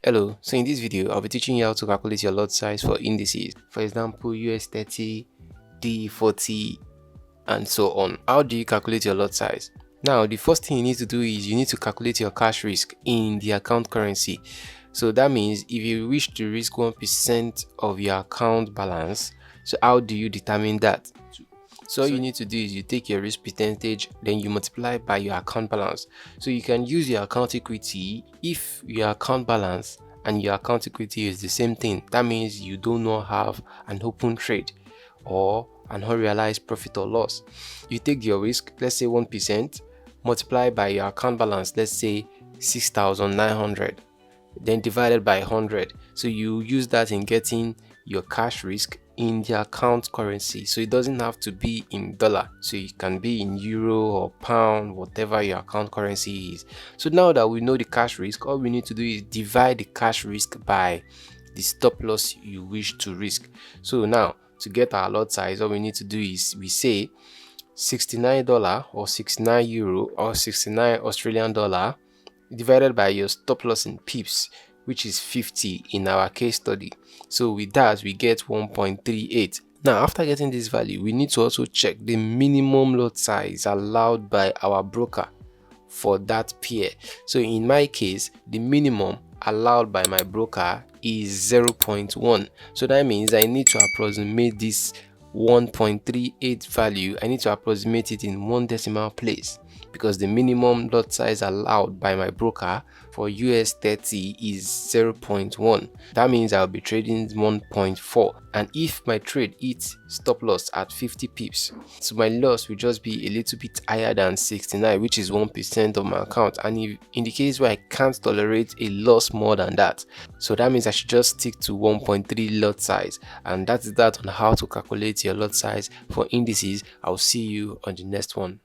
Hello, so in this video I'll be teaching you how to calculate your lot size for indices, for example US30, DE40 and so on. How do you calculate your lot size? Now the first thing you need to do is you need to calculate your cash risk in the account currency. So that means if you wish to risk 1% of your account balance, so how do you determine that? So all you need to do is you take your risk percentage, then you multiply by your account balance. So you can use your account equity if your account balance and your account equity is the same thing. That means you do not have an open trade or an unrealized profit or loss. You take your risk, let's say 1%, multiply by your account balance, let's say 6,900, then divided by 100. So you use that in getting your cash risk in the account currency. So it doesn't have to be in dollar, so it can be in euro or pound, whatever your account currency is. So now that we know the cash risk, all we need to do is divide the cash risk by the stop loss you wish to risk. So now to get our lot size, all we need to do is we say $69 or 69 euro or 69 Australian dollar divided by your stop loss in pips, which is 50 in our case study. So with that we get 1.38. Now after getting this value, we need to also check the minimum lot size allowed by our broker for that pair. So in my case, the minimum allowed by my broker is 0.1. So that means I need to approximate this 1.38 value. I need to approximate it in one decimal place, because the minimum lot size allowed by my broker for US30 is 0.1. That means I'll be trading 1.4, and if my trade hits stop loss at 50 pips, so my loss will just be a little bit higher than 69, which is 1% of my account. And if in the case where I can't tolerate a loss more than that, so that means I should just stick to 1.3 lot size. And that's that on how to calculate your lot size for indices. I'll see you on the next one.